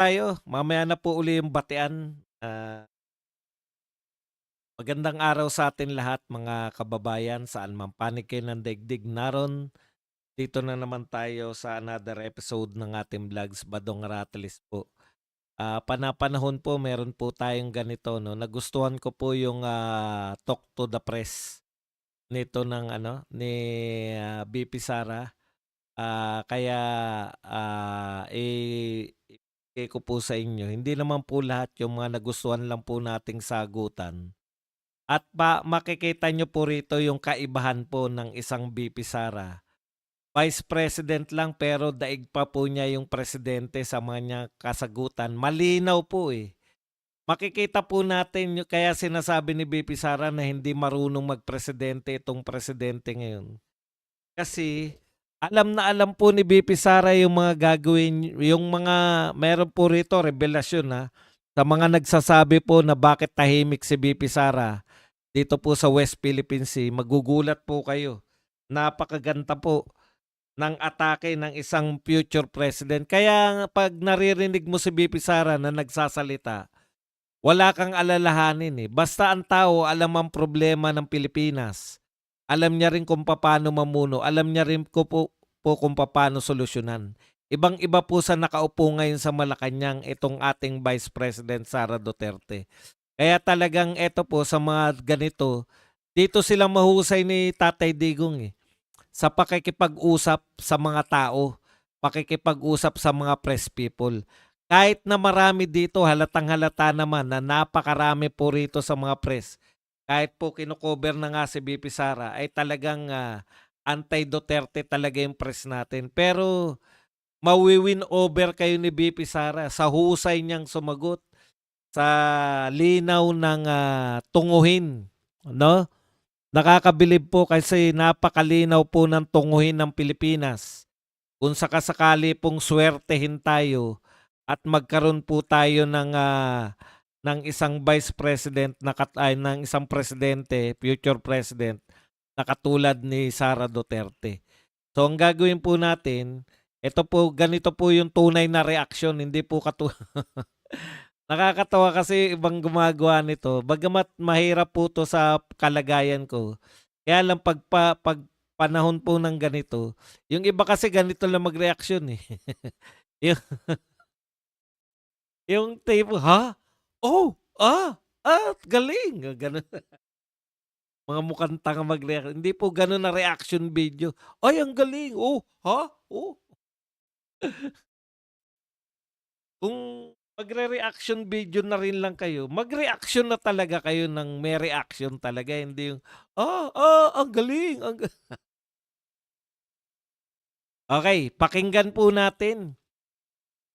tayo. Mamaya na po uli yung batian. Magandang araw sa atin lahat mga kababayan saan man panig kayo ng daigdig naron. Dito na naman tayo sa another episode ng ating vlogs Badong Ratelis po. Panapanahon po meron po tayong ganito no. Nagustuhan ko po yung talk to the press nito ng ni BP Sara. Kaya ibigay ko po sa inyo. Hindi naman po lahat yung mga nagustuhan lang po nating sagutan. At makikita nyo po rito yung kaibahan po ng isang BP Sara. Vice President lang pero daig pa po niya yung presidente sa mga niya kasagutan. Malinaw po eh. Makikita po natin kaya sinasabi ni BP Sara na hindi marunong magpresidente itong presidente ngayon. Kasi alam na alam po ni BP Sara yung mga gagawin, yung mga meron po rito revelasyon sa mga nagsasabi po na bakit tahimik si BP Sara dito po sa West Philippine Sea. Magugulat po kayo. Napakaganda po ng atake ng isang future president. Kaya pag naririnig mo si BP Sara na nagsasalita, wala kang alalahanin eh. Basta ang tao alam ang problema ng Pilipinas. Alam niya rin kung paano mamuno. Alam niya rin po kung paano solusyonan. Ibang-iba po sa nakaupo ngayon sa Malacanang itong ating Vice President Sara Duterte. Kaya talagang eto po sa mga ganito, dito silang mahusay ni Tatay Digong eh. Sa pakikipag-usap sa mga tao, pakikipag-usap sa mga press people. Kahit na marami dito, halatang halata naman na napakarami po rito sa mga press. Kahit po kinocover na nga si BP Sara, ay talagang anti-Duterte talaga yung press natin. Pero mawiwin over kayo ni BP Sara sa husay niyang sumagot, sa linaw ng tunguhin. No? Nakakabilib po kasi napakalinaw po ng tunguhin ng Pilipinas. Kung sakasakali pong swertehin tayo at magkaroon po tayo ng isang vice president ng isang presidente, future president na katulad ni Sara Duterte. So ang gagawin po natin, ito po ganito po yung tunay na reaksyon, hindi po Nakakatawa kasi ibang gumagawa nito. Bagamat mahirap po to sa kalagayan ko. Kaya lang pag panahon po ng ganito, yung iba kasi ganito lang magreaksyon eh. yung, yung tipo, ha? Oh, galing. Ganun. Mga mukhang tanga mag-react. Hindi po ganun na reaction video. Ay, ang galing. Oh, ha? Oh. Kung magre-reaction video na rin lang kayo, mag-reaction na talaga kayo ng may reaction talaga, hindi yung, ang galing. Okay, pakinggan po natin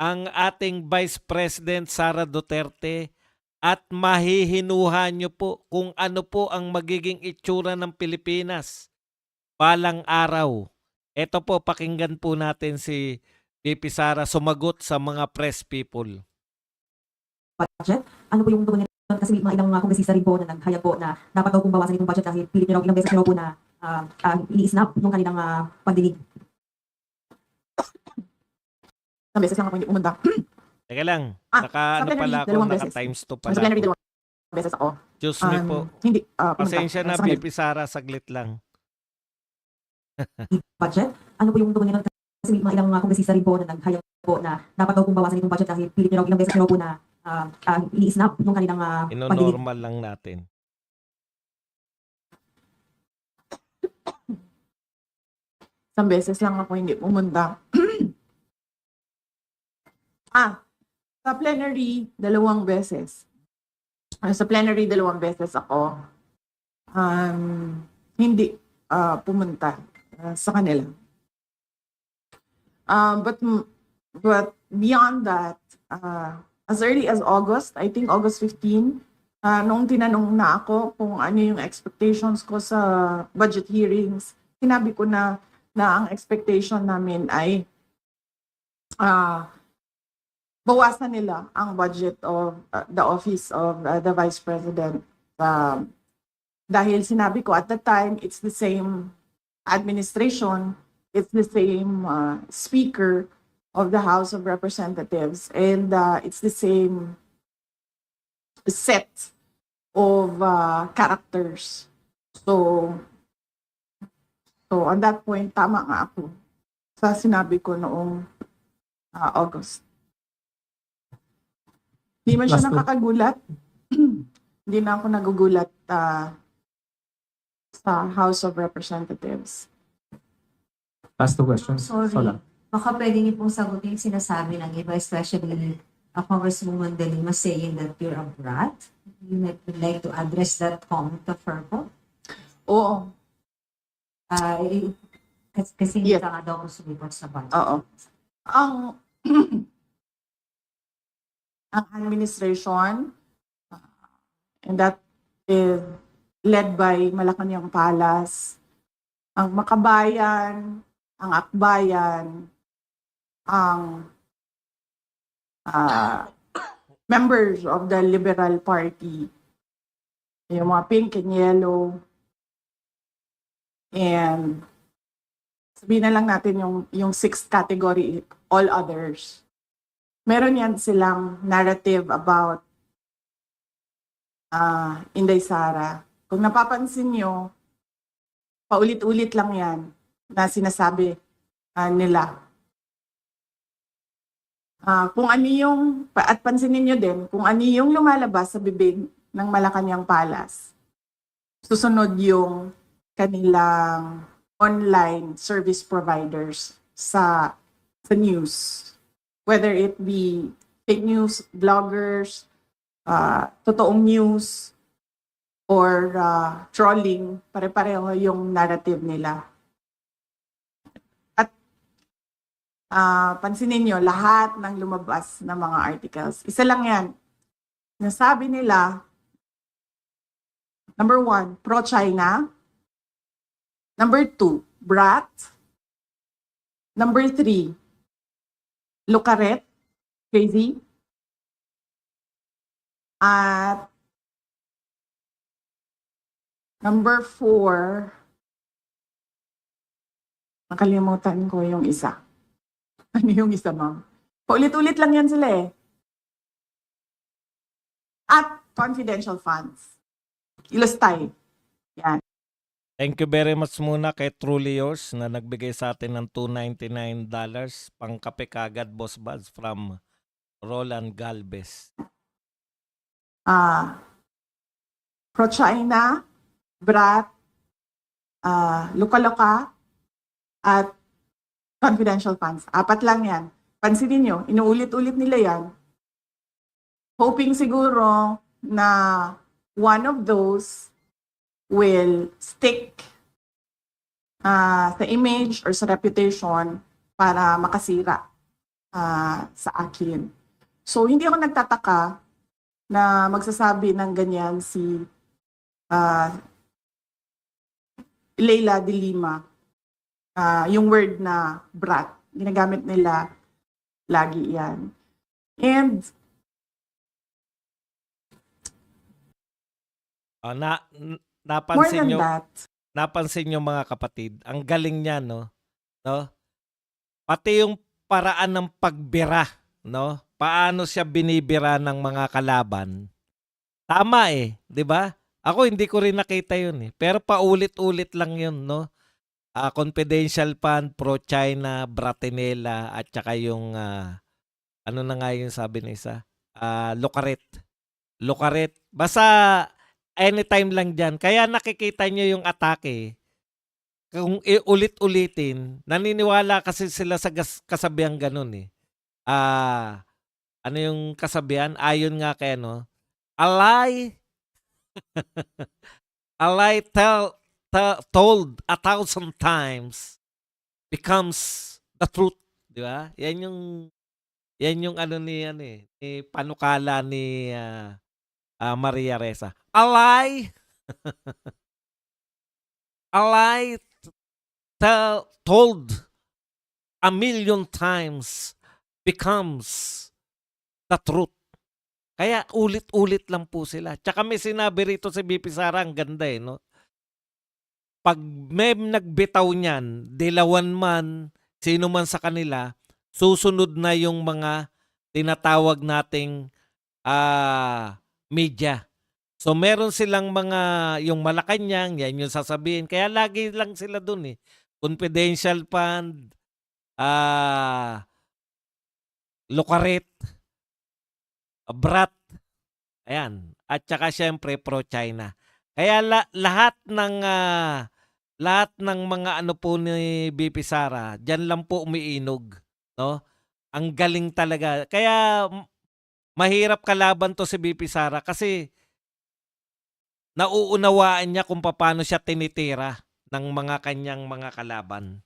ang ating Vice President Sara Duterte at mahihinuha nyo po kung ano po ang magiging itsura ng Pilipinas balang araw. Ito po, pakinggan po natin si VP Sara sumagot sa mga press people. Budget. Ano po yung tugon nila? Kasi may mga ilang kongresista rin po na naghayag po na dapat daw kung bawasan itong budget dahil pilit nyo raw ilang beses nyo po na ini-snap yung kanilang pagdinig. Isang beses lang ako hindi pumunta. Teka lang, sa naka plenary, ako, dalawang naka beses. times 2 Sa pala plenary, ako. dalawang beses ako. Diyos me po. Hindi pumunta. Pasensya na, sa kanila. BP Sara, saglit lang. Budget. Ano po yung tugon nila? Kasi may mga ilang kongresista rin po na naghayag po na dapat daw kung bawasan itong budget dahil pilit nyo raw ilang beses nyo po na ini-snap yung kanilang pagdinig. Ino-normal lang natin. Isang beses lang ako hindi pumunta. Sa plenary, dalawang beses. Sa plenary, dalawang beses ako hindi pumunta sa kanila. But beyond that, as early as August, I think August 15, noong tinanong na ako kung ano yung expectations ko sa budget hearings, sinabi ko na ang expectation namin ay bawasan nila ang budget of the office of the Vice President. Dahil sinabi ko at that time, it's the same administration, it's the same speaker, of the House of Representatives, and it's the same set of characters. So on that point, tama nga ako sa sinabi ko noong August. Hindi man siya Last one. nakakagulat. Hindi na ako nagugulat sa House of Representatives. Last two questions. Sorry. Sola. Baka pwede niyo pong sagutin yung sinasabi ng iba, especially Congresswoman De Lima saying that you're a brat. You would like to address that comment of her po? Oo. Kasi hindi Yes. ka nga daw po sumipot sa budget. Oo. Ang ang administration, and that is led by Malacanang Palace, ang Makabayan, ang Akbayan, ang members of the Liberal Party, yung mga pink and yellow, and sabihin na lang natin yung sixth category, all others. Meron yan silang narrative about Inday Sara. Kung napapansin nyo, paulit-ulit lang yan na sinasabi nila. Kung ano yung, at pansinin nyo din, kung ano yung lumalabas sa bibig ng Malacanang Palace, susunod yung kanilang online service providers sa news. Whether it be fake news, bloggers, totoong news, or trolling, pare-pareho yung narrative nila. At pansinin nyo, lahat ng lumabas na mga articles, isa lang yan. Nasabi nila, number 1, pro-China. Number 2, brat. Number 3, Lucaret, crazy. At number 4, nakalimutan ko yung isa. Ano yung isa, ma'am? Paulit-ulit lang yan sila eh. At confidential funds. Ilustay. Yan. Thank you very much muna kay Truly Yours na nagbigay sa atin ng $299 pang kape kagad, Boss Buds, from Roland Galvez. Pro-China, brat, luka-luka, at confidential funds. 4 lang yan. Pansinin nyo, inuulit-ulit nila yan. Hoping siguro na one of those will stick sa image or sa reputation para makasira sa akin. So, hindi ako nagtataka na magsasabi ng ganyan si Leila de Lima. Yung word na brat, ginagamit nila lagi yan. And more napansin than nyo, that, napansin nyo mga kapatid, ang galing niya, no? Pati yung paraan ng pagbira, no? Paano siya binibira ng mga kalaban. Tama eh, 'di ba? Ako hindi ko rin nakita 'yun eh. Pero paulit-ulit lang 'yun, no? Confidential fund, pro-China, Bratinela, at saka yung ano na nga yung sabi ng isa? Lucaret. Lucaret. Basta anytime lang dyan. Kaya nakikita nyo yung atake. Kung ulit-ulitin, naniniwala kasi sila sa kasabihan ganun eh. Ano yung kasabihan? Ayon nga kay ano, a lie told 1,000 times becomes the truth, di ba? Yan yung ano ni panukala ni Maria Ressa. A lie told 1,000,000 times becomes the truth. Kaya ulit-ulit lang po sila. Tsaka may sinabi rito si BP Sara, ang ganda eh, no? Pag may nagbitaw niyan, dilawan man, sino man sa kanila, susunod na yung mga tinatawag nating media. So meron silang mga yung Malacanang, yan yung sasabihin. Kaya lagi lang sila dun eh. Confidential fund, Lucaret, Brat, ayan. At saka syempre pro-China. Kaya lahat ng mga ano po ni BP Sara, diyan lang po umiinog, no? Ang galing talaga. Kaya mahirap kalaban to si BP Sara kasi nauunawaan niya kung paano siya tinitira ng mga kanyang mga kalaban.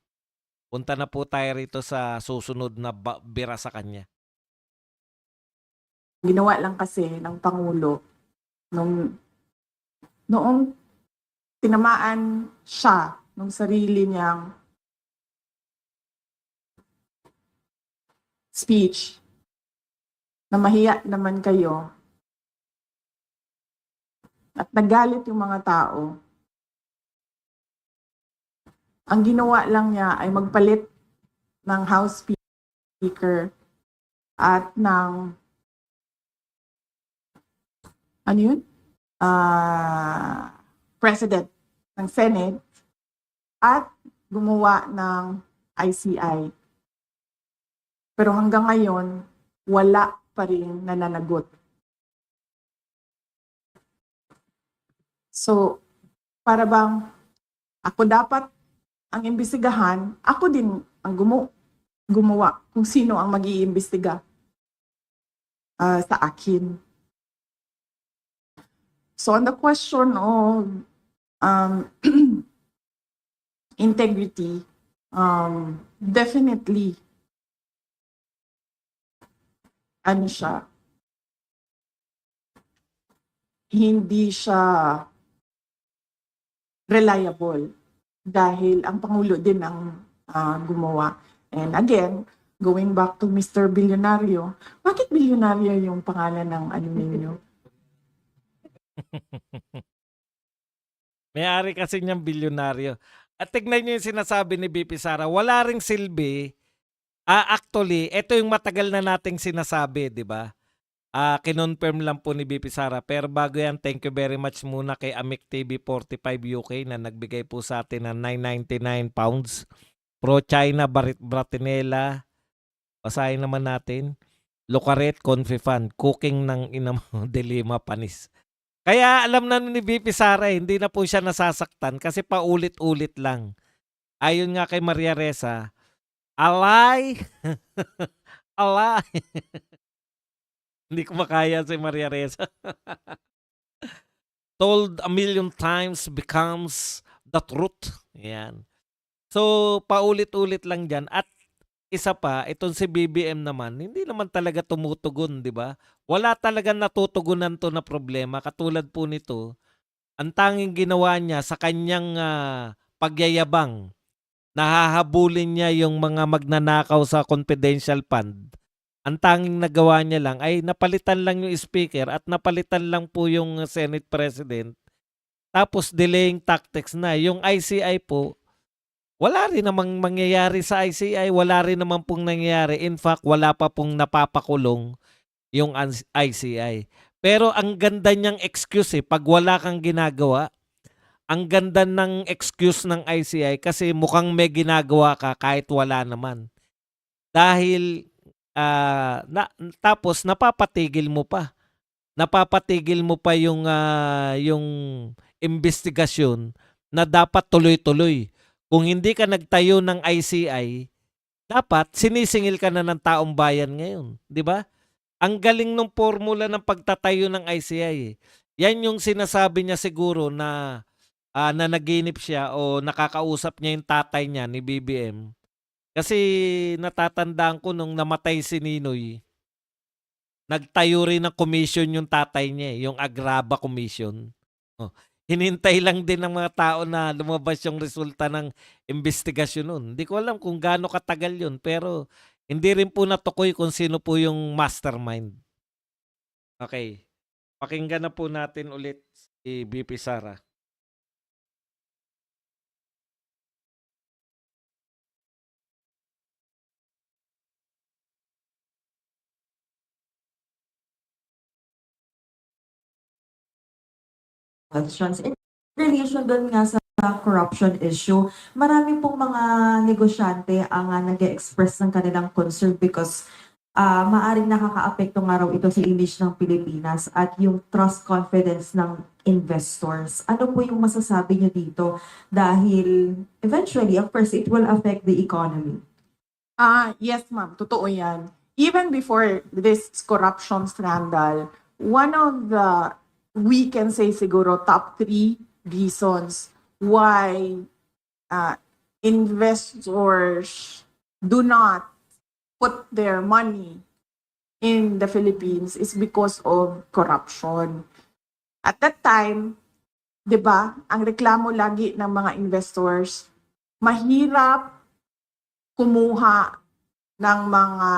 Punta na po tayo rito sa susunod na bira sa kanya. Ginawa lang kasi ng Pangulo noong tinamaan siya nung sarili niyang speech na mahiya naman kayo at nagalit yung mga tao. Ang ginawa lang niya ay magpalit ng House Speaker at ng President ng Senate at gumawa ng ICI. Pero hanggang ngayon, wala pa rin nananagot. So, para bang ako dapat ang imbestigahan, ako din ang gumawa kung sino ang mag-iimbestiga sa akin. So on the question of integrity, definitely, hindi siya reliable dahil ang Pangulo din ang gumawa. And again, going back to Mr. Bilyonaryo, bakit bilyonaryo yung pangalan ng ninyo? May-ari kasi niyang bilyonaryo. At tignan niyo yung sinasabi ni BP Sara, wala ring silbi. Actually, ito yung matagal na nating sinasabi, di ba? Kinonfirm lang po ni BP Sara. Pero bago yan, thank you very much muna kay Amic TV 45 UK na nagbigay po sa atin ng 999 pounds. Pro-China, Bratinela. Basahin naman natin. Lucaret, Confifan, cooking ng inamo, Delima, panis. Kaya alam na ni BP Sara, hindi na po siya nasasaktan kasi paulit-ulit lang. Ayon nga kay Maria Reza, alay, alay. Hindi ko makaya si Maria Reza. Told a million times becomes the truth. Yan. So, paulit-ulit lang dyan. At isa pa, itong si BBM naman, hindi naman talaga tumutugon, di ba? Wala talaga natutugunan to na problema. Katulad po nito, ang tanging ginawa niya sa kanyang pagyayabang, nahahabulin niya yung mga magnanakaw sa confidential fund. Ang tanging nagawa niya lang ay napalitan lang yung speaker at napalitan lang po yung Senate President. Tapos delaying tactics na. Yung ICI po, wala rin namang mangyayari sa ICI, wala rin naman pong nangyayari. In fact, wala pa pong napapakulong yung ICI. Pero ang ganda niyang excuse pag wala kang ginagawa, ang ganda ng excuse ng ICI kasi mukhang may ginagawa ka kahit wala naman. Dahil, tapos napapatigil mo pa. Napapatigil mo pa yung investigasyon na dapat tuloy-tuloy. Kung hindi ka nagtayo ng ICI, dapat sinisingil ka na ng taong bayan ngayon. Di ba? Ang galing ng formula ng pagtatayo ng ICI. Yan yung sinasabi niya siguro na nanaginip siya o nakakausap niya yung tatay niya ni BBM. Kasi natatandaan ko nung namatay si Ninoy, nagtayo rin ng commission yung tatay niya, yung Agraba Commission. Oh. Hinintay lang din ng mga tao na lumabas yung resulta ng investigasyon nun. Hindi ko alam kung gaano katagal yun, pero hindi rin po natukoy kung sino po yung mastermind. Okay. Pakinggan na po natin ulit si BP Sara. questions. In relation doon nga sa corruption issue, marami pong mga negosyante ang nag-express ng kanilang concern because maaring nakakaapekto nga raw ito sa image ng Pilipinas at yung trust confidence ng investors. Ano po yung masasabi niyo dito? Dahil eventually, of course, it will affect the economy. Yes, ma'am. Totoo yan. Even before this corruption scandal, one of the, we can say siguro, top 3 reasons why investors do not put their money in the Philippines is because of corruption. At that time, 'di ba, ang reklamo lagi ng mga investors, mahirap kumuha ng mga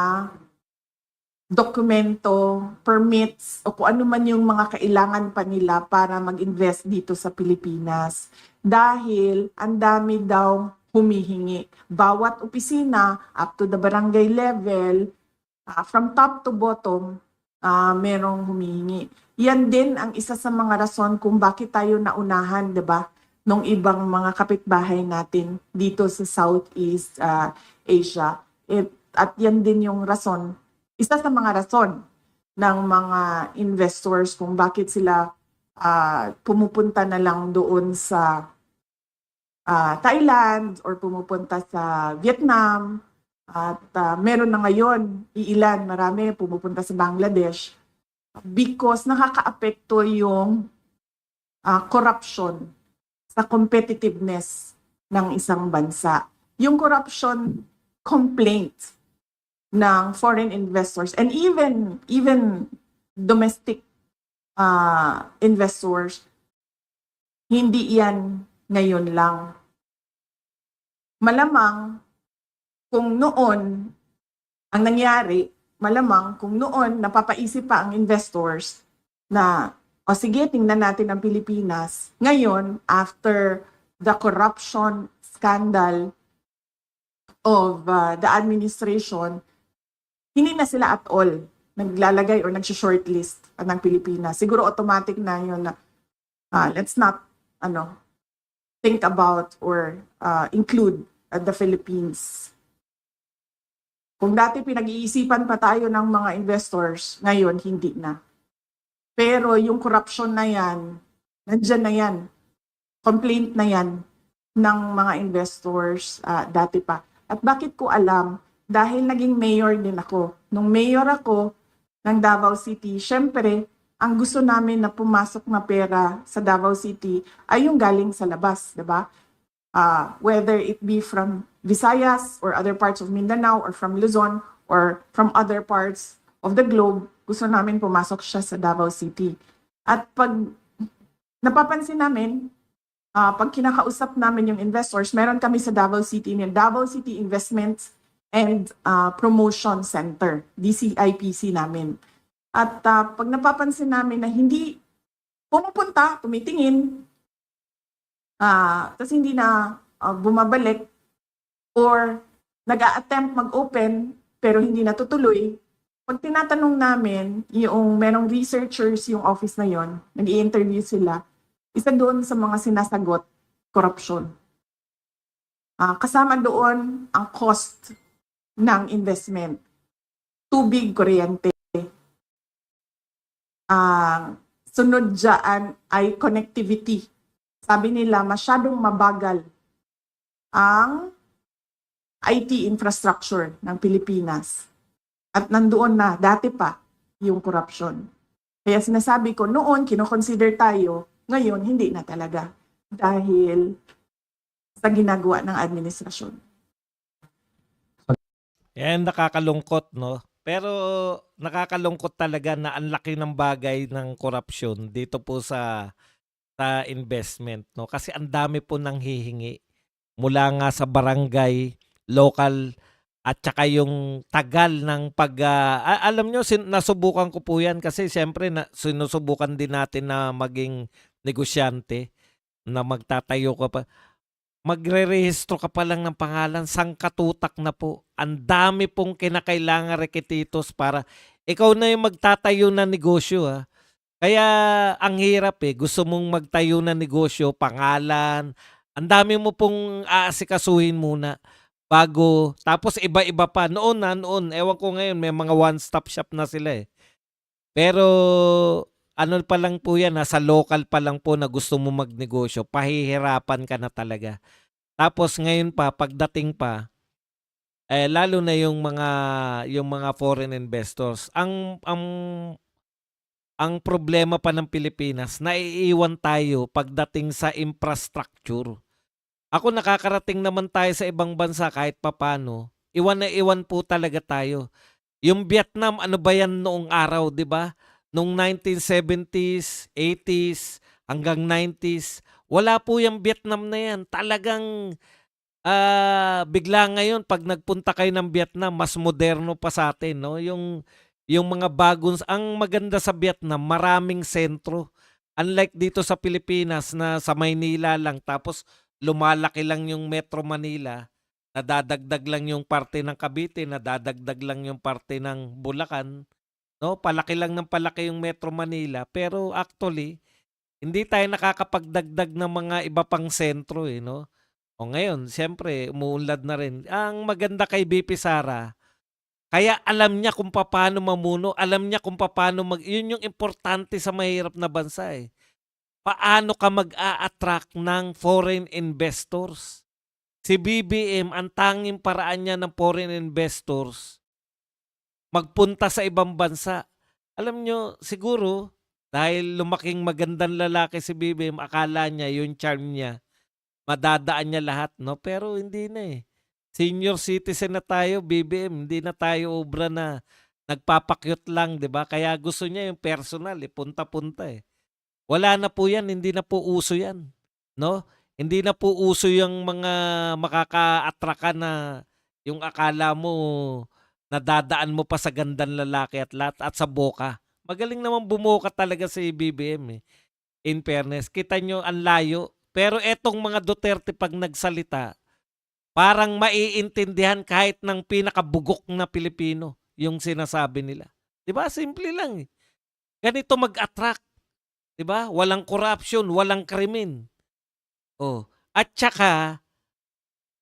dokumento, permits, o kung ano man yung mga kailangan pa nila para mag-invest dito sa Pilipinas. Dahil ang dami daw humihingi. Bawat opisina, up to the barangay level, from top to bottom, merong humihingi. Yan din ang isa sa mga rason kung bakit tayo naunahan, 'di ba, nung ibang mga kapitbahay natin dito sa Southeast Asia. At yan din yung rason, isa sa mga rason ng mga investors kung bakit sila pumupunta na lang doon sa Thailand or pumupunta sa Vietnam. At meron na ngayon, marami pumupunta sa Bangladesh because nakakaapekto yung corruption sa competitiveness ng isang bansa. Yung corruption complaint ng foreign investors and even domestic investors, hindi yan ngayon lang. Malamang kung noon ang nangyari, kung noon napapaisip pa ang investors na o sige, tingnan natin ang Pilipinas. Ngayon, after the corruption scandal of the administration, hindi na sila at all naglalagay or nag-shortlist ng Pilipinas. Siguro automatic na yun na let's not think about or include the Philippines. Kung dati pinag-iisipan pa tayo ng mga investors, ngayon hindi na. Pero yung corruption na yan, nandyan na yan. Complaint na yan ng mga investors dati pa. At bakit ko alam? Dahil naging mayor din ako. Nung mayor ako ng Davao City, syempre, ang gusto namin na pumasok na pera sa Davao City ay yung galing sa labas, di ba? Whether it be from Visayas or other parts of Mindanao or from Luzon or from other parts of the globe, gusto namin pumasok siya sa Davao City. At pag napapansin namin, pag kinakausap namin yung investors, meron kami sa Davao City, yung Davao City Investments and Promotion Center, DCIPC namin. At pag napapansin namin na hindi pumupunta, tumitingin, tapos hindi na bumabalik or nag-a-attempt mag-open pero hindi natutuloy, pag tinatanong namin, yung merong researchers yung office na yon, nag-i-interview sila, isa doon sa mga sinasagot, corruption. Kasama doon ang cost ng investment. Tubig, kuryente. Sunod dyan ay connectivity. Sabi nila, masyadong mabagal ang IT infrastructure ng Pilipinas. At nandoon na, dati pa, yung corruption. Kaya sinasabi ko, noon, kinoconsider tayo, ngayon, hindi na talaga. Dahil sa ginagawa ng administrasyon. Yan, nakakalungkot, no? Pero nakakalungkot talaga na ang laki ng bagay ng korupsyon dito po sa investment, no? Kasi ang dami po nang hihingi mula nga sa barangay, local, at saka yung tagal ng alam nyo, nasubukan ko po yan kasi siyempre sinusubukan din natin na maging negosyante, na magtatayo ka pa. Magre-rehistro ka pa lang ng pangalan, sangkatutak na po. Ang dami pong kinakailangan rekititos para ikaw na yung magtatayo na negosyo. Kaya ang hirap eh, gusto mong magtayo ng negosyo, pangalan, ang dami mo pong aasikasuhin muna bago, tapos iba-iba pa. Noon, ewan ko ngayon, may mga one-stop shop na sila eh. Pero ano pa lang po yan, nasa local pa lang po na gusto mo magnegosyo, pahihirapan ka na talaga. Tapos ngayon pa, pagdating pa, lalo na yung mga foreign investors, ang problema pa ng Pilipinas, naiiwan tayo pagdating sa infrastructure. Ako nakakarating naman tayo sa ibang bansa kahit papano. Iwan na iwan po talaga tayo. Yung Vietnam, ano ba yan noong araw, di ba? Noong 1970s, 80s, hanggang 90s. Wala po yung Vietnam na yan. Talagang bigla ngayon, pag nagpunta kayo ng Vietnam, mas moderno pa sa atin. No? Yung mga bagong, ang maganda sa Vietnam, maraming sentro. Unlike dito sa Pilipinas na sa Maynila lang, tapos lumalaki lang yung Metro Manila, nadadagdag lang yung parte ng Cavite, nadadagdag lang yung parte ng Bulacan, no? Palaki lang ng palaki yung Metro Manila, pero actually hindi tayo nakakapagdagdag ng mga iba pang sentro eh, no? O ngayon, siyempre, umuunlad na rin. Ang maganda kay BP Sara, kaya alam niya kung paano mamuno, alam niya kung paano yun yung importante sa mahirap na bansa eh. Paano ka mag-a-attract ng foreign investors? Si BBM, ang tanging paraan niya ng foreign investors, magpunta sa ibang bansa. Alam nyo, siguro, dahil lumaking magandang lalaki si BBM, akala niya, yung charm niya, madadaan niya lahat, no? Pero hindi na eh. Senior citizen na tayo, BBM, hindi na tayo obra na nagpapakyut lang, di ba? Kaya gusto niya yung personal, eh, punta-punta eh. Wala na po yan, hindi na po uso yan, no? Hindi na po uso yung mga makaka-attract na yung akala mo nadadaan mo pa sa gandang lalaki at lahat at sa boka. Magaling naman bumoka talaga si BBM eh. In fairness, kita nyo ang layo. Pero etong mga Duterte pag nagsalita, parang maiintindihan kahit ng pinakabugok na Pilipino yung sinasabi nila. 'Di ba? Simple lang eh. Ganito mag-attract. 'Di ba? Walang corruption, walang krimen. Oh, at saka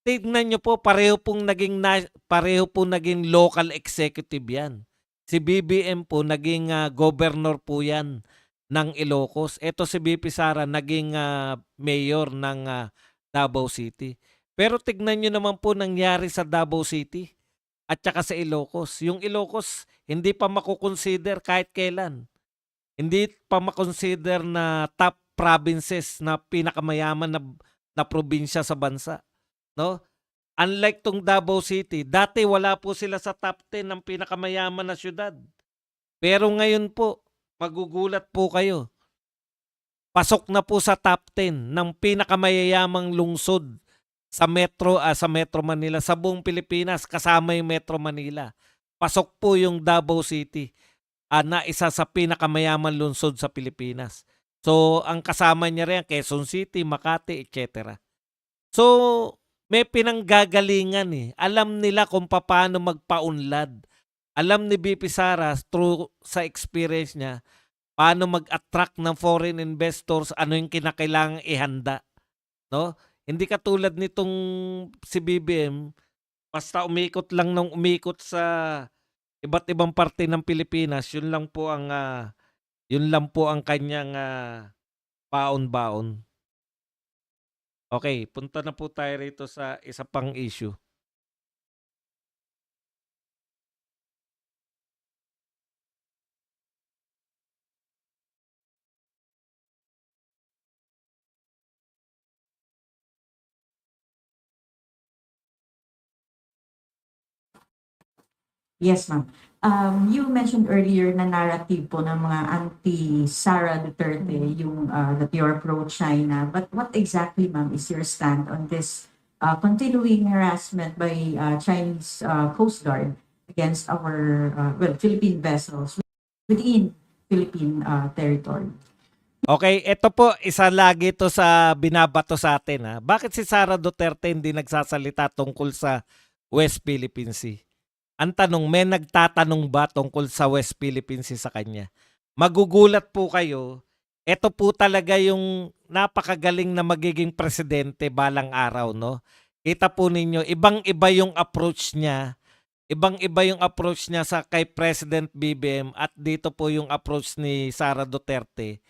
tignan nyo po pareho pong naging local executive 'yan. Si BBM po naging governor po 'yan ng Ilocos. Ito si BP Sara naging mayor ng Davao City. Pero tignan nyo naman po nangyari sa Davao City at saka sa Ilocos. Yung Ilocos hindi pa makukonsider kahit kailan. Hindi pa makonsider na top provinces na pinakamayaman na probinsya sa bansa, no? Unlike tong Davao City, dati wala po sila sa top 10 ng pinakamayaman na syudad. Pero ngayon po, magugulat po kayo. Pasok na po sa top 10 ng pinakamayayamang lungsod sa Metro Manila, sa buong Pilipinas, kasama yung Metro Manila. Pasok po yung Davao City na isa sa pinakamayaman lungsod sa Pilipinas. So, ang kasama niya rin, Quezon City, Makati, etc. So, may pinanggagalingan eh. Alam nila kung paano magpaunlad. Alam ni BP Sara, through sa experience niya, paano mag-attract ng foreign investors, ano yung kinakailangang ihanda. No? Hindi katulad nitong si BBM, basta umikot lang ng umikot sa iba't ibang parte ng Pilipinas, yun lang po ang kanyang baon-baon. Okay, punta na po tayo rito sa isa pang issue. Yes, ma'am. You mentioned earlier na narrative po ng mga anti-Sara Duterte, yung that you're pro-China. But what exactly, ma'am, is your stand on this continuing harassment by Chinese Coast Guard against our Philippine vessels within Philippine territory? Okay, ito po, isa lagi to sa binabato sa atin. Ha? Bakit si Sara Duterte hindi nagsasalita tungkol sa West Philippine Sea? Ang tanong, may nagtatanong ba tungkol sa West Philippine Sea sa kanya? magugulat po kayo. Ito po talaga yung napakagaling na magiging presidente balang araw, no? Kita po ninyo, ibang-iba yung approach niya. Ibang-iba yung approach niya sa kay President BBM at dito po yung approach ni Sara Duterte,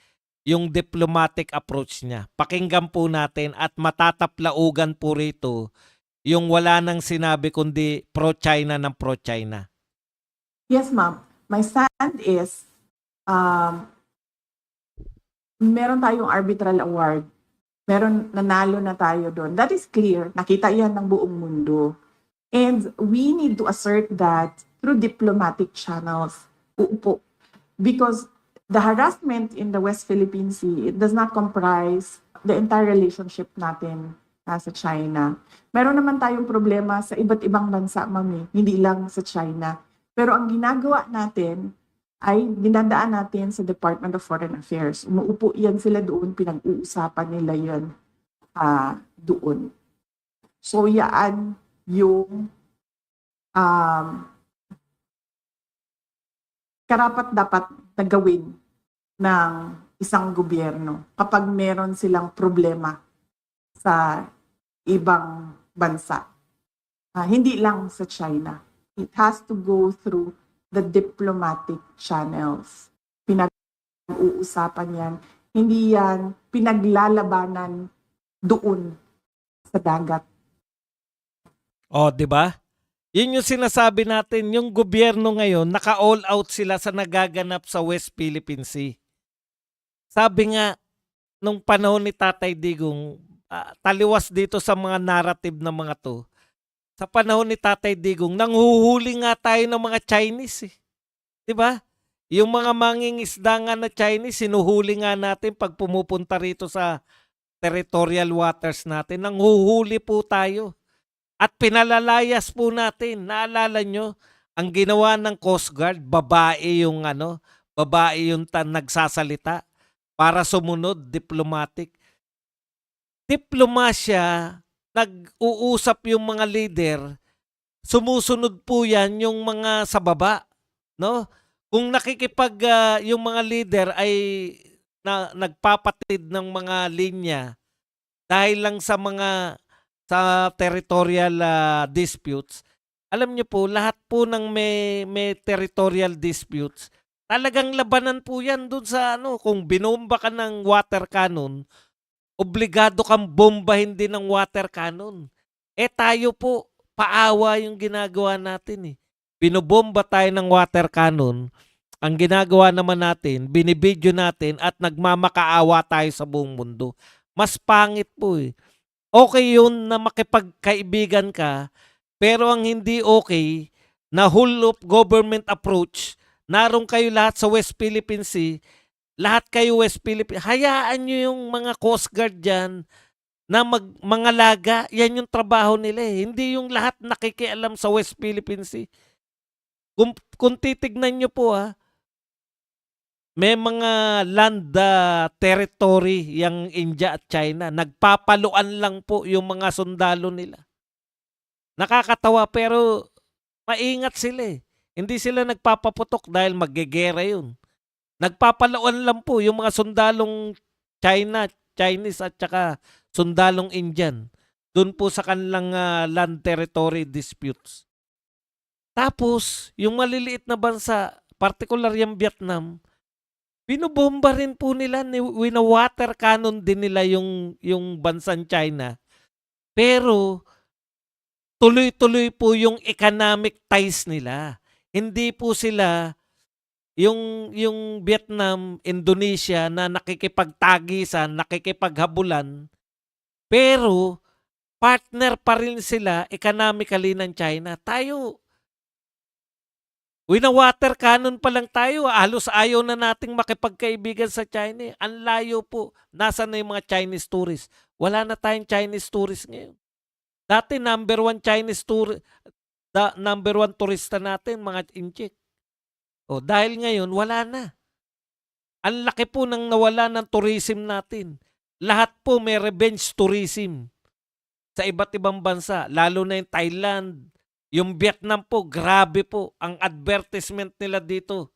yung diplomatic approach niya. Pakinggan po natin at matataplaugan po rito yung wala nang sinabi kundi pro-China ng pro-China. Yes, ma'am. My stand is, meron tayong arbitral award. Meron, nanalo na tayo doon. That is clear. Nakita yan ng buong mundo. And we need to assert that through diplomatic channels. Uupo. Because the harassment in the West Philippine Sea, it does not comprise the entire relationship natin sa China. Meron naman tayong problema sa iba't ibang bansa, mami, hindi lang sa China. Pero ang ginagawa natin ay dinadaan natin sa Department of Foreign Affairs. Umuupo yan sila doon, pinag-uusapan nila yan doon. So yaan yung karapat-dapat na gawin ng isang gobyerno kapag meron silang problema sa ibang bansa. Hindi lang sa China. It has to go through the diplomatic channels. Pinag-uusapan yan. Hindi yan pinaglalabanan doon sa dagat. Oh, 'di ba? Yun yung sinasabi natin, yung gobyerno ngayon, naka-all out sila sa nagaganap sa West Philippine Sea. Sabi nga, nung panahon ni Tatay Digong, taliwas dito sa mga narrative na mga to, sa panahon ni Tatay Digong, nanghuhuli nga tayo ng mga Chinese. 'Di ba? Yung mga mangingisda nga na Chinese, sinuhuli nga natin pag pumupunta rito sa territorial waters natin. Nanghuhuli po tayo. At pinalalayas po natin. Naalala nyo, ang ginawa ng Coast Guard, babae yung nagsasalita para sumunod, diplomatic. Diplomasya, nag-uusap yung mga leader, sumusunod po yan yung mga sa baba, no? Kung yung mga leader ay nagpapatid ng mga linya dahil lang sa territorial disputes, alam niyo po, lahat po ng may territorial disputes, talagang labanan po yan dun sa kung binomba ka ng water cannon, obligado kang bombahin din ng water cannon. Tayo po, paawa yung ginagawa natin eh. Binobomba tayo ng water cannon, ang ginagawa naman natin, binibidyo natin at nagmamakaawa tayo sa buong mundo. Mas pangit po eh. Okay yun na makipagkaibigan ka, pero ang hindi okay na whole of government approach, naroon kayo lahat sa West Philippine Sea, lahat kayo West Philippine, hayaan nyo yung mga Coast Guard dyan na mga laga, yan yung trabaho nila eh. Hindi yung lahat nakikialam sa West Philippine Sea. Kung titignan nyo po may mga land territory yung India at China. Nagpapaluan lang po yung mga sundalo nila. Nakakatawa pero maingat sila eh. Hindi sila nagpapaputok dahil maggegera yun. Nagpapaluan lang po yung mga sundalong Chinese at saka sundalong Indian. Doon po sa kanilang land territory disputes. Tapos, yung maliliit na bansa, particular yung Vietnam, binobomba rin po nila, wina-water cannon din nila yung bansang China. Pero, tuloy-tuloy po yung economic ties nila. Hindi po sila, yung Vietnam, Indonesia na nakikipagtagisan, nakikipaghabulan, pero partner pa rin sila economically ng China. Tayo, wina-water cannon pa lang tayo. Halos ayaw na nating makipagkaibigan sa China. Ang layo po. Nasaan na yung mga Chinese tourists? Wala na tayong Chinese tourists ngayon. Dati number one turista natin, mga inchik. Dahil ngayon, wala na. Ang laki po nang nawala ng tourism natin. Lahat po may revenge tourism sa iba't ibang bansa. Lalo na yung Thailand. Yung Vietnam po, grabe po. Ang advertisement nila dito.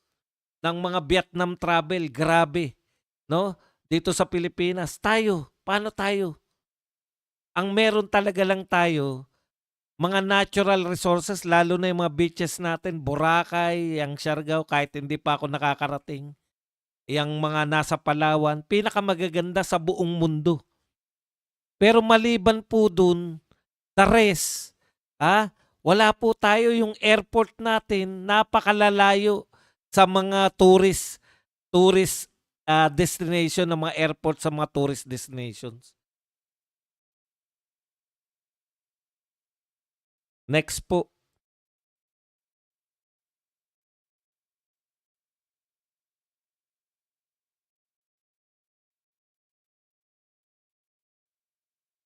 ng mga Vietnam travel, grabe, no? Dito sa Pilipinas, paano tayo? Ang meron talaga lang tayo, mga natural resources, lalo na yung mga beaches natin, Boracay, yang Siargao, kahit hindi pa ako nakakarating. Yang mga nasa Palawan, pinakamagaganda sa buong mundo. Pero maliban po dun, the rest, wala po tayo yung airport natin, napakalalayo sa mga tourist destination ng mga airport sa mga tourist destinations. Next po.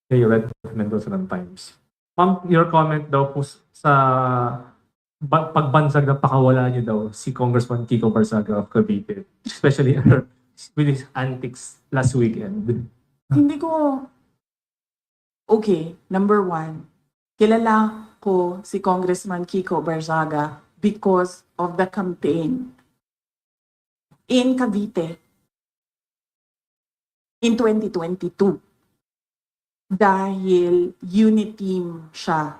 Okay, you read Mendoza ng Times. Ma'am, your comment daw po sa pagbansag ng pakawala niyo daw si Congressman Kiko Barsaga of Cavite, especially with his antics last weekend. Hindi ko, okay, number one, kilala ko si Congressman Kiko Barzaga because of the campaign in Cavite in 2022. Dahil unit team siya.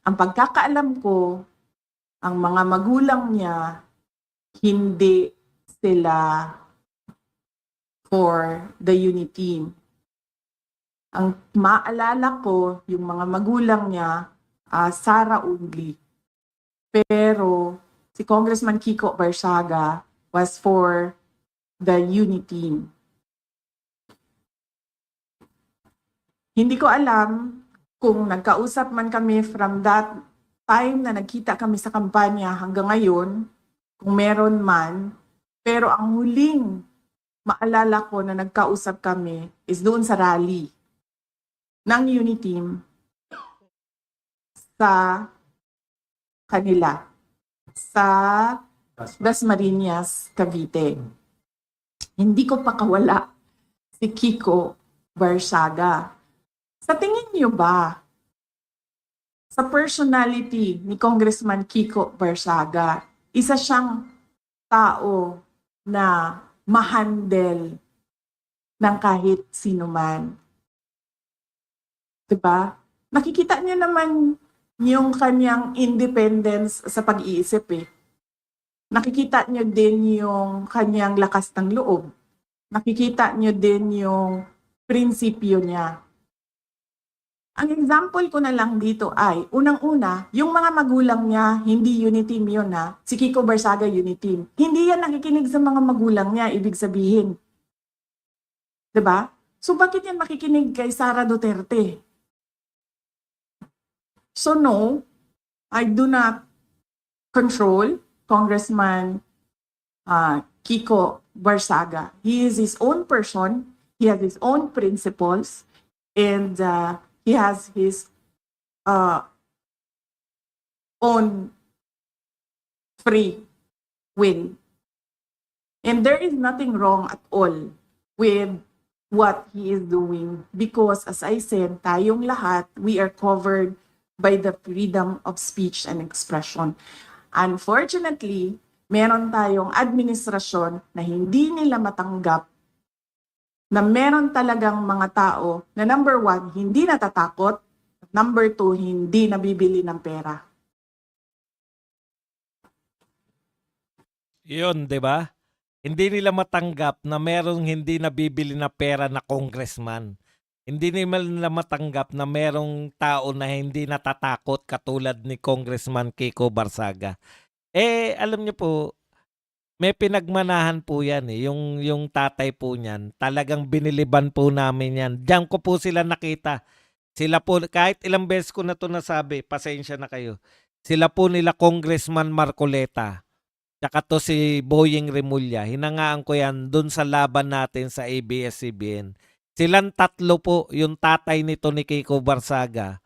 Ang pagkakaalam ko, ang mga magulang niya, hindi sila for the unit team. Ang maalala ko, yung mga magulang niya, Sara only. Pero si Congressman Kiko Barsaga was for the unit team. Hindi ko alam kung nagkausap man kami from that time na nagkita kami sa kampanya hanggang ngayon, kung meron man, pero ang huling maalala ko na nagkausap kami is doon sa rally ng unit team sa kanila, sa Dasmariñas, Cavite. Hindi ko pakawala si Kiko Barsaga. Sa tingin niyo ba, sa personality ni Congressman Kiko Barsaga, isa siyang tao na ma-handle ng kahit sino man? Diba? Nakikita niyo naman yung kanyang independence sa pag-iisip eh. Nakikita niyo din yung kanyang lakas ng loob. Nakikita niyo din yung prinsipyo niya. Ang example ko na lang dito ay, unang-una, yung mga magulang niya, hindi unit team yun ha. Si Kiko Barsaga unit team. Hindi yan nakikinig sa mga magulang niya, ibig sabihin. Diba? So bakit yan makikinig kay Sara Duterte? So no, I do not control Congressman Kiko Barsaga. He is his own person, he has his own principles, and he has his own free will. And there is nothing wrong at all with what he is doing because, as I said, tayong lahat, we are covered by the freedom of speech and expression. Unfortunately, meron tayong administrasyon na hindi nila matanggap na meron talagang mga tao na number one, hindi natatakot, number two, hindi nabibili ng pera. Yun, di ba? Hindi nila matanggap na merong hindi nabibili na pera na congressman. Hindi nila matanggap na merong tao na hindi natatakot katulad ni Congressman Kiko Barsaga. Alam niyo po, may pinagmanahan po yan eh. Yung tatay po niyan, talagang biniliban po namin yan. Diyan ko po sila nakita. Sila po, kahit ilang beses ko na to nasabi, pasensya na kayo. Sila po nila Congressman Marcoleta. Tsaka to si Boying Remulla. Hinangaan ko yan dun sa laban natin sa ABS-CBN. Silang tatlo po, yung tatay nito ni Kiko Barsaga.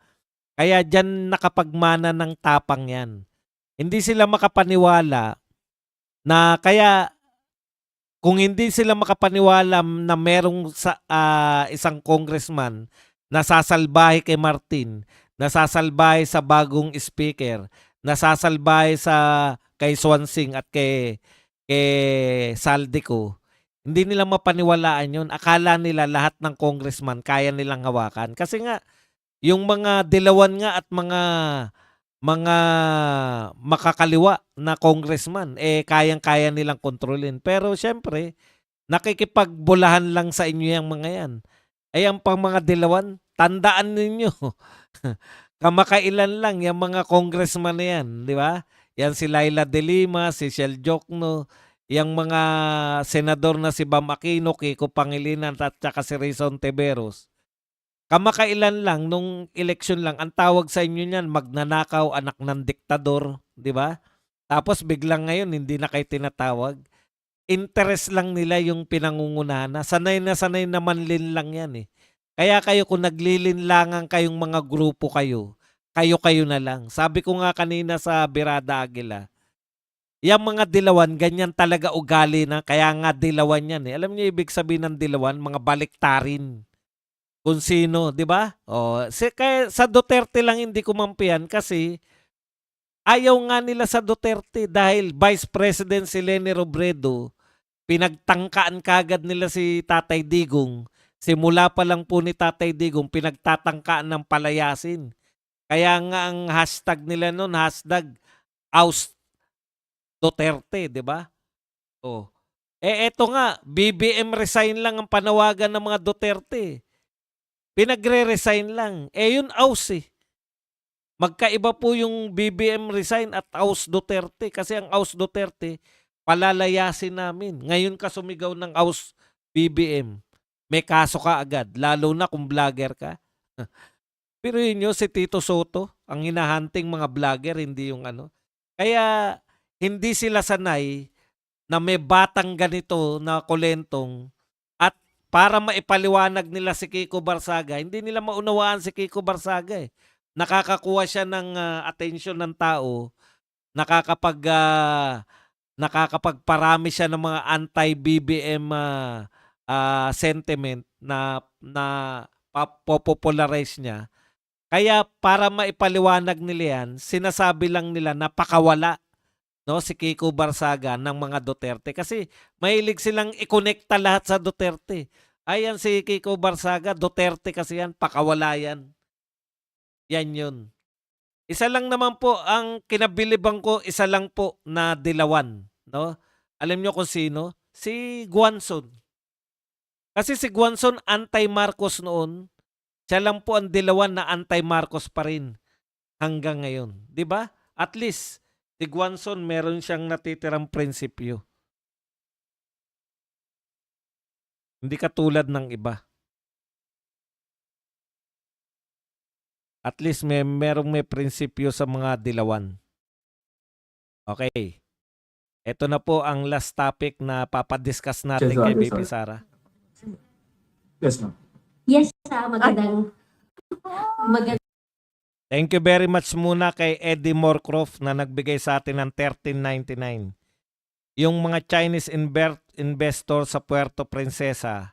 Kaya dyan nakapagmana ng tapang yan. Hindi sila makapaniwala na kaya kung hindi sila makapaniwala na merong isang congressman na sasalbahe kay Martin, nasasalbahe sa bagong speaker, nasasalbahe sa kay Swansing at kay Saldico, hindi nila mapaniwalaan yun. Akala nila lahat ng congressman kaya nilang hawakan. Kasi nga, yung mga dilawan nga at mga makakaliwa na congressman, kayang-kaya nilang kontrolin. Pero syempre, nakikipagbulahan lang sa inyo yung mga yan. Ang pang mga dilawan, tandaan ninyo. Kamakailan lang yung mga congressman na yan, di ba? Yan si Laila De Lima, si Shel Jokno, yung mga senador na si Bam Aquino, Kiko Pangilinan at saka si Rizon Teberos. Kamakailan lang, nung eleksyon lang, ang tawag sa inyo niyan, magnanakaw, anak ng diktador, di ba? Tapos biglang ngayon, hindi na kayo tinatawag. Interest lang nila yung pinangungunahan na. Sanay na manlin lang yan eh. Kaya kayo kung naglilinlangan kayong mga grupo kayo na lang. Sabi ko nga kanina sa Birada Aguila, yung mga dilawan, ganyan talaga ugali na. Kaya nga dilawan yan eh. Alam niyo ibig sabihin ng dilawan? Mga baliktarin. Kung sino, di ba? Kaya sa Duterte lang hindi kumampihan kasi ayaw nga nila sa Duterte dahil Vice President si Leni Robredo, pinagtangkaan kagad nila si Tatay Digong. Simula pa lang po ni Tatay Digong, pinagtatangkaan ng palayasin. Kaya nga ang hashtag nila noon, hashtag oust Duterte, di ba? Eto nga, BBM resign lang ang panawagan ng mga Duterte. Pinagre-resign lang. Yun oust eh. Magkaiba po yung BBM resign at oust Duterte. Kasi ang oust Duterte, palalayasin namin. Ngayon ka sumigaw ng oust BBM. May kaso ka agad. Lalo na kung vlogger ka. Pero yun si Tito Soto, ang hinahanting mga vlogger, hindi yung ano. Kaya hindi sila sanay na may batang ganito na kulentong at para maipaliwanag nila si Kiko Barsaga, hindi nila maunawaan si Kiko Barsaga eh. Nakakakuha siya ng atensyon ng tao, nakakapagparami siya ng mga anti-BBM sentiment na popularize niya. Kaya para maipaliwanag nila yan, sinasabi lang nila na pakawala si Kiko Barsaga ng mga Duterte. Kasi mahilig silang i-connecta lahat sa Duterte. Ayan si Kiko Barsaga, Duterte kasi yan, pakawala yan. Yan yun. Isa lang naman po ang kinabilibang ko, isa lang po na dilawan. No? Alam nyo kung sino? Si Guanzon. Kasi si Guanzon anti-Marcos noon, siya lang po ang dilawan na anti-Marcos pa rin hanggang ngayon. 'Di ba? At least, si Guanzon meron siyang natitirang prinsipyo. Hindi katulad ng iba. At least merong may prinsipyo sa mga dilawan. Okay. Ito na po ang last topic na papadiscuss natin Yes, kay yes, BP sir. Sara. Yes, ma'am. Yes, magandang Thank you very much muna kay Eddie Morcroft na nagbigay sa atin ng 1399. Yung mga Chinese investor sa Puerto Princesa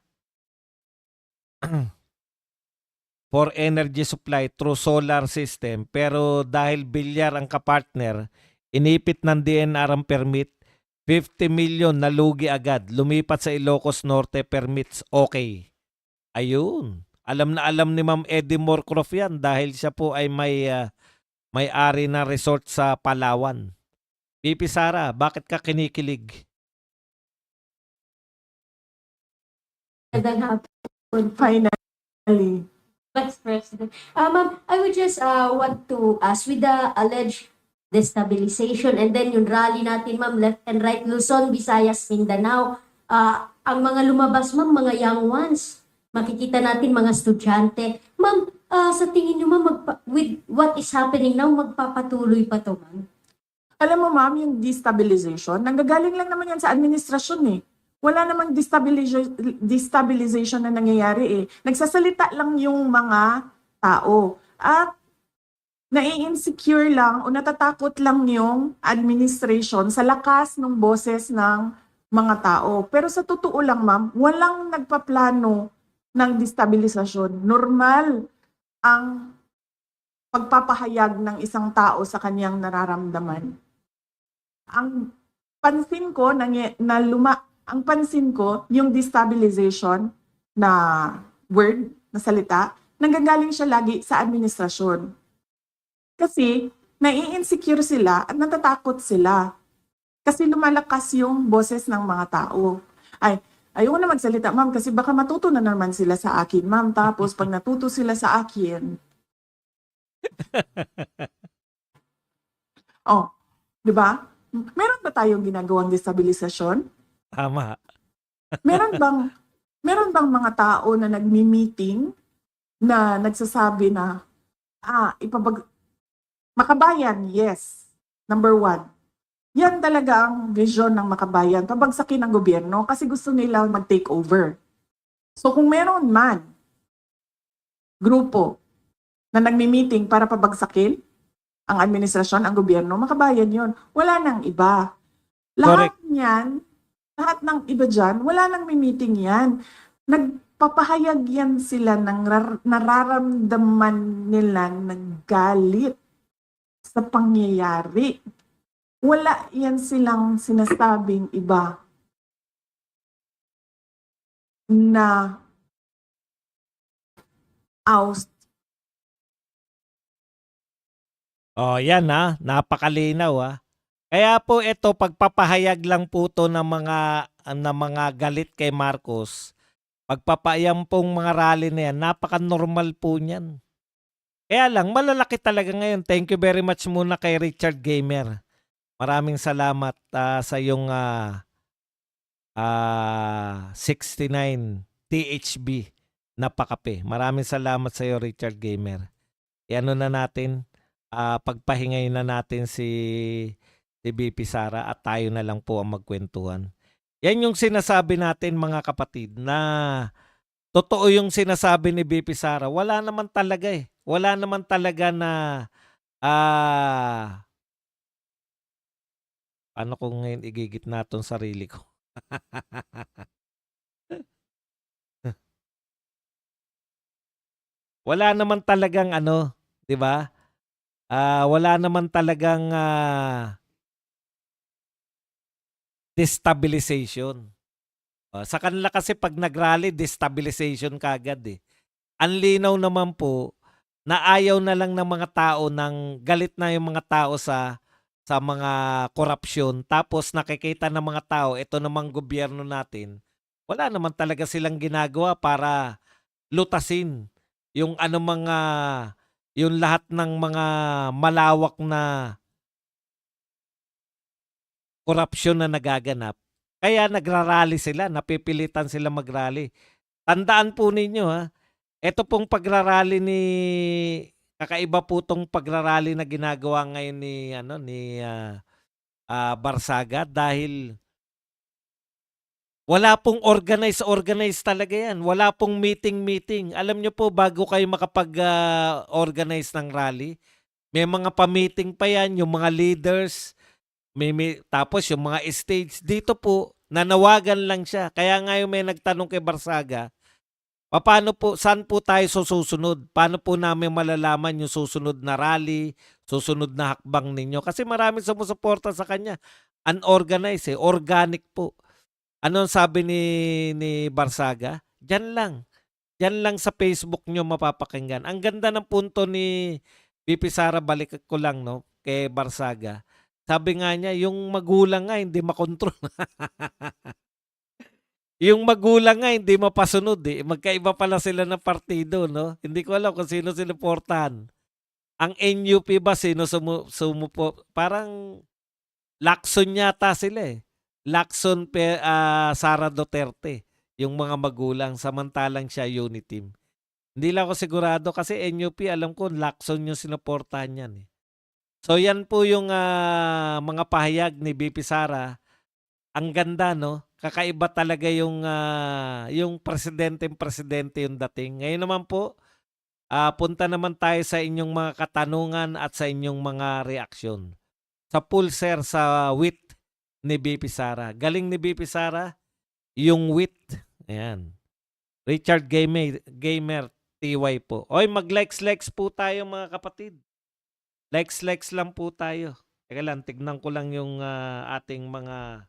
for energy supply through solar system, pero dahil bilyar ang kapartner, inipit ng DNR ang permit, 50 million na lugi agad, lumipat sa Ilocos Norte, permits okay. Ayun. Alam na alam ni Ma'am Eddie Morcroft yan dahil siya po ay may-ari na resort sa Palawan. BP Sara, bakit ka kinikilig? hapon, Finally. Vice President. Ma'am, I would just want to ask, with the alleged destabilization and then yung rally natin, ma'am, left and right, Luzon, Visayas, Mindanao, ang mga lumabas, ma'am, mga young ones, makikita natin mga estudyante. Ma'am, sa tingin niyo, ma'am, with what is happening now, magpapatuloy pa to, ma'am? Alam mo, ma'am, yung destabilization, nanggagaling lang naman yan sa administrasyon eh. Wala namang destabilization na nangyayari eh. Nagsasalita lang yung mga tao. At nai-insecure lang o natatakot lang yung administration sa lakas ng boses ng mga tao. Pero sa totoo lang, ma'am, walang nagpaplano ng destabilisasyon. Normal ang pagpapahayag ng isang tao sa kanyang nararamdaman. ang pansin ko ang pansin ko yung destabilization na word, na salita, nanggagaling siya lagi sa administrasyon. Kasi nai-insecure sila at natatakot sila. Kasi lumalakas yung boses ng mga tao. Ay, ayoko na magsalita, ma'am, kasi baka matuto na naman sila sa akin, ma'am. Tapos pag natuto sila sa akin, oh, di ba? Meron ba tayong ginagawang destabilisasyon? Tama. Meron bang mga tao na nagmi-meeting na nagsasabi na, makabayan, yes, number 1. Yan talaga ang vision ng makabayan, pabagsakin ng gobyerno kasi gusto nila mag-take over. So kung meron man grupo na nagmi-meeting para pabagsakin ang administrasyon, ang gobyerno, makabayan yon. Wala nang iba. Lahat lahat ng iba dyan, wala nang meeting yan. Nagpapahayag yan sila ng nararamdaman nila ng galit sa pangyayari. Wala yan silang sinasabing iba na oust. Oh, yan napakalinaw. Kaya po ito pagpapahayag lang po to ng mga galit kay Marcos. Pagpapayam pong mga rally na yan, napaka-normal po niyan. Kaya lang, malalaki talaga ngayon. Thank you very much muna kay Richard Gamer. Maraming salamat sa iyong 69 THB na pakape. Maraming salamat sa iyo, Richard Gamer. Iano na natin, pagpahingay na natin si BP Sara at tayo na lang po ang magkwentuhan. Yan yung sinasabi natin mga kapatid na totoo yung sinasabi ni BP Sara. Wala naman talaga Wala naman talaga na paano ko ngayon igigit na itong sarili ko? Wala naman talagang di ba? Wala naman talagang destabilization. Sa kanila kasi pag nag-rally, destabilization kagad Ang linaw naman po na ayaw na lang ng mga tao ng galit na yung mga tao sa mga korupsyon. Tapos nakikita ng mga tao, ito namang gobyerno natin, wala naman talaga silang ginagawa para lutasin yung yung lahat ng mga malawak na korupsyon na nagaganap. Kaya nagrarally sila, napipilitan sila magrally. Tandaan po ninyo ito pong pagrarally kakaiba po tong pagrarally na ginagawa ngayon ni Barsaga dahil wala pong organize talaga yan. Wala pong meeting. Alam nyo po, bago kayo makapag-organize ng rally, may mga pa-meeting pa yan, yung mga leaders, tapos yung mga stage. Dito po, nanawagan lang siya. Kaya ngayon may nagtanong kay Barsaga, paano po, saan po tayo susunod? Paano po namin malalaman yung susunod na rally, susunod na hakbang ninyo? Kasi maraming sumusuporta sa kanya. Unorganized organic po. Ano ang sabi ni Barsaga? Diyan lang sa Facebook nyo mapapakinggan. Ang ganda ng punto ni BP Sara, balik ko lang kay Barsaga. Sabi nga niya, yung magulang nga hindi makontrol. Yung magulang nga hindi mapasunod Magkaiba pala sila ng partido, no? Hindi ko alam kung sino sinuportahan. Ang NUP ba sino sumupo? Parang Lacson yata sila Lacson Sara Duterte, yung mga magulang, samantalang siya Uniteam. Hindi lang ako sigurado kasi NUP alam ko Lacson yung sinuportahan yan So yan po yung mga pahayag ni BP Sara. Ang ganda kakaiba talaga yung presidente yung dating. Ngayon naman po, punta naman tayo sa inyong mga katanungan at sa inyong mga reaksyon. Sa pulser, sa wit ni BP Sara. Galing ni BP Sara, yung wit. Ayan. Richard Gamer TY po. Oy, mag-likes po tayo mga kapatid. Likes lang po tayo. Teka lang, tignan ko lang yung ating mga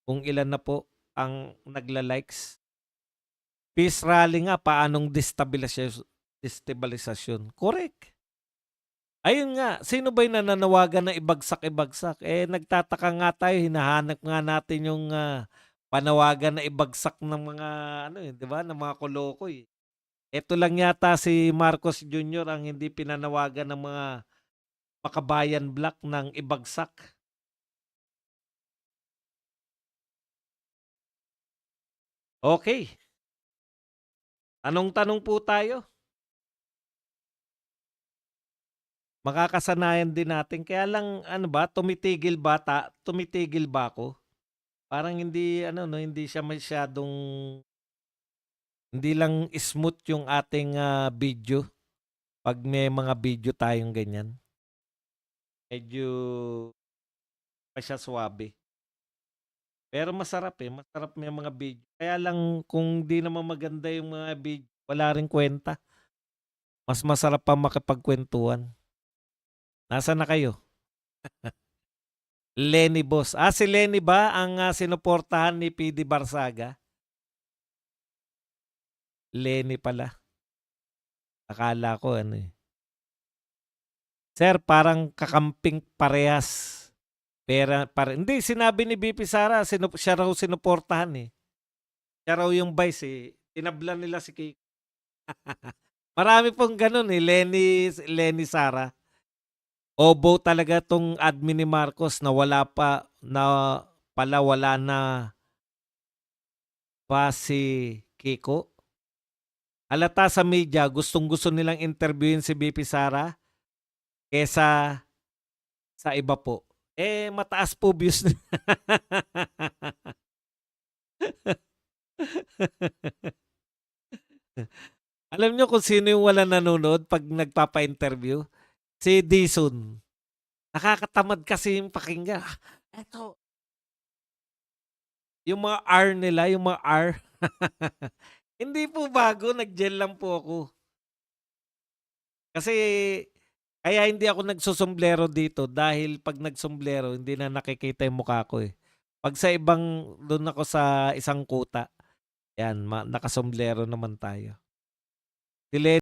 kung ilan na po ang nagla-likes. Peace rally nga, paanong destabilisasyon. Correct. Ayun nga, sino ba yung nananawagan na ibagsak-ibagsak? Eh, nagtataka nga tayo, hinahanap nga natin yung panawagan na ibagsak ng mga, ano eh, di ba, ng mga koloko eh. Ito lang yata si Marcos Jr. ang hindi pinanawagan ng mga Makabayan Black ng ibagsak. Okay. Tanong-tanong po tayo. Makakasanayan din natin. Kaya lang, ano ba, tumitigil ba ako? Parang hindi, ano, no, hindi siya masyadong, hindi lang smooth yung ating video. Pag may mga video tayong ganyan. Medyo pa siya swabe. Pero masarap eh. Masarap may mga video. Kaya lang kung di naman maganda yung mga video, wala rin kwenta. Mas masarap pa makipagkwentuhan. Nasaan na kayo? Lenny Boss. Si Lenny ba ang sinuportahan ni PD Barsaga? Lenny pala. Akala ko ano eh. Sir, parang kakamping parehas. Hindi, sinabi ni BP Sara, siya raw sinuportahan eh. Siya raw yung vice eh. Tinablan nila si Kiko. Marami pong ganun eh. Lenny Sara. Obo talaga tong admin ni Marcos na wala na pa si Kiko. Halata sa media, gustong-gusto nilang interviewin si BP Sara kesa sa iba po. Eh, mataas po views. Alam nyo kung sino yung wala nanonood pag nagpapa-interview? Si Dison. Nakakatamad kasi yung pakinggan. Eto. Yung mga R nila, yung mga R. Hindi po bago, nag-gel lang po ako. Kasi, kaya hindi ako nagsusomblero dito dahil pag nagsomblero, hindi na nakikita yung mukha ko eh. Pag sa ibang, doon ako sa isang kuta, yan, nakasomblero naman tayo. Si